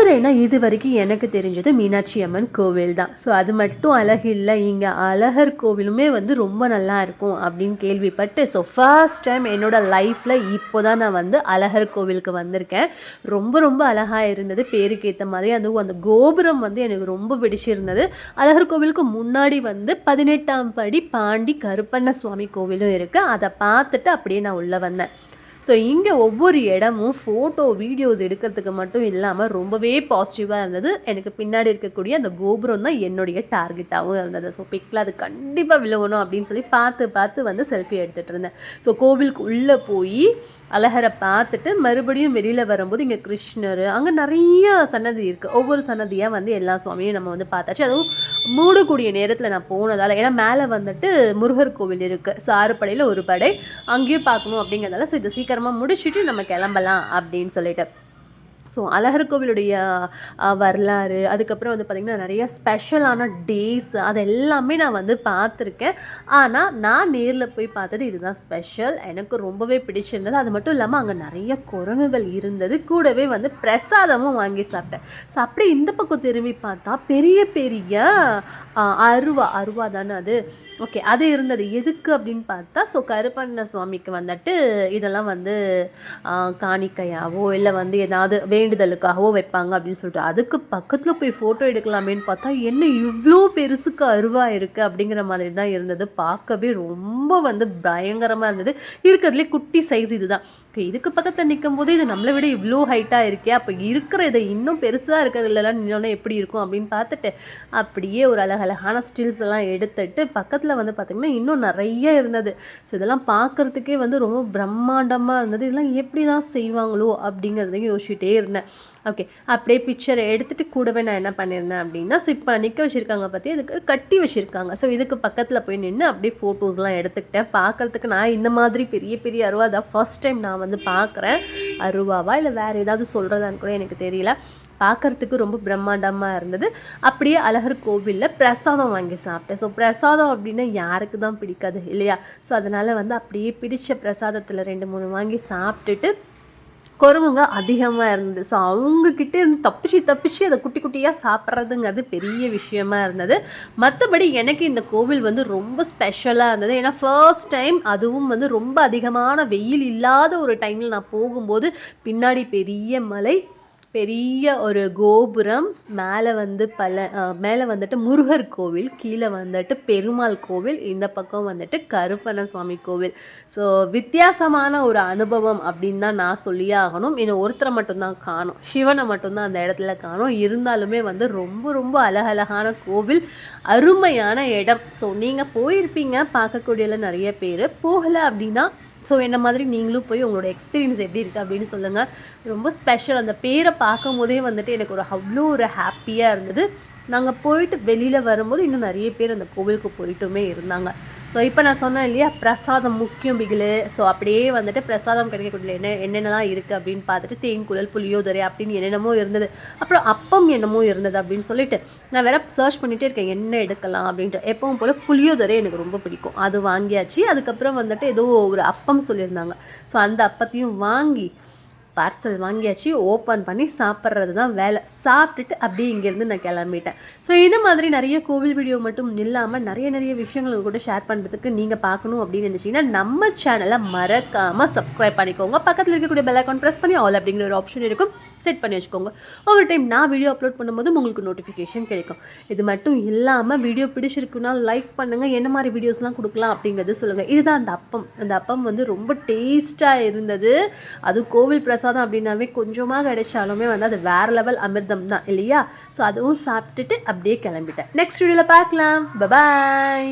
மதுரைனா இது வரைக்கும் எனக்கு தெரிஞ்சது மீனாட்சி அம்மன் கோவில் தான். ஸோ அது மட்டும் அழகு இல்லை, இங்கே அழகர் கோவிலுமே வந்து ரொம்ப நல்லா இருக்கும் அப்படின்னு கேள்விப்பட்டு, ஸோ ஃபர்ஸ்ட் டைம் என்னோடய லைஃப்பில் இப்போ தான் நான் வந்து அழகர் கோவிலுக்கு வந்திருக்கேன். ரொம்ப ரொம்ப அழகாக இருந்தது, பேருக்கு ஏற்ற மாதிரி. அதுவும் அந்த கோபுரம் வந்து எனக்கு ரொம்ப பிடிச்சிருந்தது. அழகர் கோவிலுக்கு முன்னாடி வந்து 18ஆம் படி பாண்டி கருப்பண்ண சுவாமி கோவிலும் இருக்குது. அதை பார்த்துட்டு அப்படியே நான் உள்ளே வந்தேன். ஸோ இங்கே ஒவ்வொரு இடமும் ஃபோட்டோ வீடியோஸ் எடுக்கிறதுக்கு மட்டும் இல்லாமல் ரொம்பவே பாசிட்டிவாக இருந்தது. எனக்கு பின்னாடி இருக்கக்கூடிய அந்த கோபுரம் தான் என்னுடைய டார்கெட்டாகவும் இருந்தது. ஸோ பிக்கில் அது கண்டிப்பாக விழுவணும் அப்படின்னு சொல்லி பார்த்து பார்த்து வந்து செல்ஃபி எடுத்துகிட்டு இருந்தேன். ஸோ கோவிலுக்கு உள்ளே போய் அழகரை பார்த்துட்டு மறுபடியும் வெளியில் வரும்போது இங்கே கிருஷ்ணர், அங்கே நிறைய சன்னதி இருக்குது. ஒவ்வொரு சன்னதியாக வந்து எல்லா சுவாமியும் நம்ம வந்து பார்த்தாச்சு. அதுவும் மூடக்கூடிய நேரத்தில் நான் போனதால், ஏன்னா மேலே வந்துட்டு முருகர் கோவில் இருக்குது. ஸோ 6 படையில் ஒரு படை அங்கேயும் பார்க்கணும் அப்படிங்கிறதால, ஸோ இதை சீக்கிரமாக முடிச்சுட்டு நம்ம கிளம்பலாம் அப்படின்னு சொல்லிட்டு. ஸோ அழகர் கோவிலுடைய வரலாறு, அதுக்கப்புறம் வந்து பார்த்திங்கன்னா நிறைய ஸ்பெஷலான டேஸ், அது எல்லாமே நான் வந்து பார்த்துருக்கேன். ஆனால் நான் நேரில் போய் பார்த்தது இதுதான் ஸ்பெஷல். எனக்கு ரொம்பவே பிடிச்சிருந்தது. அது மட்டும் இல்லாமல் அங்கே நிறைய குரங்குகள் இருந்தது. கூடவே வந்து பிரசாதமும் வாங்கி சாப்பிட்டேன். ஸோ அப்படியே இந்த பக்கம் திரும்பி பார்த்தா பெரிய பெரிய அருவா தானே அது, ஓகே, அது இருந்தது. எதுக்கு அப்படின்னு பார்த்தா, ஸோ கருப்பண்ண சுவாமிக்கு வந்துட்டு இதெல்லாம் வந்து காணிக்கையாவோ இல்லை வந்து ஏதாவது வேண்டுதலுக்காகவோ வைப்பாங்க அப்படின்னு சொல்லிட்டு, அதுக்கு பக்கத்தில் போய் ஃபோட்டோ எடுக்கலாமேன்னு பார்த்தா என்ன இவ்வளோ பெருசுக்கு அருவா இருக்குது அப்படிங்கிற மாதிரி தான் இருந்தது. பார்க்கவே ரொம்ப வந்து பயங்கரமாக இருந்தது. இருக்கிறதுலே குட்டி சைஸ் இது தான். இதுக்கு பக்கத்தில் நிற்கும் போது இது நம்மளை விட இவ்வளோ ஹைட்டாக இருக்கே, அப்போ இருக்கிற இதை இன்னும் பெருசாக இருக்கிறதுலாம் நின்னோன்னா எப்படி இருக்கும் அப்படின்னு பார்த்துட்டு அப்படியே ஒரு அழகழகான ஸ்டில்ஸ் எல்லாம் எடுத்துட்டு பக்கத்தில் வந்து பார்த்திங்கன்னா இன்னும் நிறைய இருந்தது. ஸோ இதெல்லாம் பார்க்குறதுக்கே வந்து ரொம்ப பிரம்மாண்டமாக இருந்தது. இதெல்லாம் எப்படி தான் செய்வாங்களோ அப்படிங்கிறதையும் யோசிச்சுட்டே இருந்தேன். ஓகே, அப்படியே பிக்சரை எடுத்துகிட்டு கூடவே நான் என்ன பண்ணியிருந்தேன் அப்படின்னா, ஸோ இப்போ நிற்க வச்சுருக்காங்க பற்றி அதுக்கு கட்டி வச்சுருக்காங்க. ஸோ இதுக்கு பக்கத்தில் போய் நின்று அப்படியே ஃபோட்டோஸ்லாம் எடுத்துக்கிட்டேன். பார்க்குறதுக்கு நான் இந்த மாதிரி பெரிய பெரிய அருவா தான் ஃபர்ஸ்ட் டைம் நான் வந்து பார்க்குறேன். அருவாவா இல்லை வேறு ஏதாவது சொல்கிறதான்னு கூட எனக்கு தெரியல. பார்க்குறதுக்கு ரொம்ப பிரம்மாண்டமாக இருந்தது. அப்படியே அழகர் கோவிலில் பிரசாதம் வாங்கி சாப்பிட்டேன். ஸோ பிரசாதம் அப்படின்னா யாருக்கு தான் பிடிக்காது இல்லையா? ஸோ அதனால் வந்து அப்படியே பிடிச்ச பிரசாதத்தில் 2-3 வாங்கி சாப்பிட்டுட்டு, குரங்குங்க அதிகமாக இருந்தது. ஸோ அவங்கக்கிட்ட இருந்து தப்பிச்சு அதை குட்டி குட்டியாக சாப்பிட்றதுங்கிறது பெரிய விஷயமா இருந்தது. மற்றபடி எனக்கு இந்த கோவில் வந்து ரொம்ப ஸ்பெஷலாக இருந்தது. ஏன்னா ஃபர்ஸ்ட் டைம், அதுவும் வந்து ரொம்ப அதிகமான வெயில் இல்லாத ஒரு டைமில் நான் போகும்போது, பின்னாடி பெரிய மலை, பெரிய ஒரு கோபுரம், மேலே வந்து மேலே வந்துட்டு முருகர் கோவில், கீழே வந்துட்டு பெருமாள் கோவில், இந்த பக்கம் வந்துட்டு கருப்பண்ண சுவாமி கோவில். ஸோ வித்தியாசமான ஒரு அனுபவம் அப்படின்னு தான் நான் சொல்லியே ஆகணும். இன்னும் ஒருத்தரை மட்டும்தான் காணும், சிவனை மட்டும்தான் அந்த இடத்துல காணும். இருந்தாலுமே வந்து ரொம்ப ரொம்ப அழகழகான கோவில், அருமையான இடம். ஸோ நீங்கள் போயிருப்பீங்க, பார்க்கக்கூடியல நிறைய பேர் போகலை அப்படின்னா, ஸோ என்ன மாதிரி நீங்களும் போய் உங்களோட எக்ஸ்பீரியன்ஸ் எப்படி இருக்குது அப்படின்னு சொல்லுங்கள். ரொம்ப ஸ்பெஷல். அந்த பேரை பார்க்கும் போதே வந்துட்டு எனக்கு அவ்வளோ ஒரு ஹாப்பியாக இருந்தது. நாங்கள் போயிட்டு வெளியில் வரும்போது இன்னும் நிறைய பேர் அந்த கோவிலுக்கு போயிட்டுமே இருந்தாங்க. ஸோ இப்போ நான் சொன்னேன் இல்லையா, பிரசாதம் முக்கியம் பிகிலு. ஸோ அப்படியே வந்துட்டு பிரசாதம் கிடைக்கக்கூடிய என்னென்னலாம் இருக்குது அப்படின்னு பார்த்துட்டு, தேன்குழல், புளியோதரை அப்படின்னு என்னென்னமோ இருந்தது. அப்புறம் அப்பம் என்னமோ இருந்தது அப்படின்னு சொல்லிட்டு நான் வேற சர்ச் பண்ணிகிட்டே இருக்கேன் என்ன எடுக்கலாம் அப்படின்ட்டு. எப்பவும் போல் புளியோதரை எனக்கு ரொம்ப பிடிக்கும், அது வாங்கியாச்சு. அதுக்கப்புறம் வந்துட்டு ஏதோ ஒரு அப்பம் சொல்லியிருந்தாங்க. ஸோ அந்த அப்பத்தையும் வாங்கி பார்சல் வாங்கியாச்சு. ஓப்பன் பண்ணி சாப்பிட்றது தான் வேலை. சாப்பிட்டுட்டு அப்படியே இங்கேருந்து நான் கிளம்பிட்டேன். ஸோ இந்த மாதிரி நிறைய கோவில் வீடியோ மட்டும் இல்லாமல் நிறைய விஷயங்கள் கூட ஷேர் பண்ணுறதுக்கு நீங்கள் பார்க்கணும் அப்படின்னு நினச்சிங்கன்னா நம்ம சேனலை மறக்காமல் சப்ஸ்கிரைப் பண்ணிக்கோங்க. பக்கத்தில் இருக்கக்கூடிய பெல் ஐக்கான் ப்ரெஸ் பண்ணி ஆல் அப்படிங்கிற ஒரு ஆப்ஷன் இருக்கும், செட் பண்ணி வச்சுக்கோங்க. ஒவ்வொரு டைம் நான் வீடியோ அப்லோட் பண்ணும்போது உங்களுக்கு நோட்டிஃபிகேஷன் கிடைக்கும். இது மட்டும் இல்லாமல் வீடியோ பிடிச்சிருக்குன்னா லைக் பண்ணுங்கள், என்ன மாதிரி வீடியோஸ்லாம் கொடுக்கலாம் அப்படிங்கிறது சொல்லுங்கள். இதுதான் அந்த அப்பம். அந்த அப்பம் வந்து ரொம்ப டேஸ்ட்டாக இருந்தது. அது கோவில் பிரசாதம் அப்படின்னாவே கொஞ்சமாக கிடைச்சாலுமே வந்து அது வேறு லெவல் அமிர்தம் தான் இல்லையா? ஸோ அதுவும் சாப்பிட்டுட்டு அப்படியே கிளம்பிட்டேன். நெக்ஸ்ட் வீடியோவில் பார்க்கலாம். பாய்.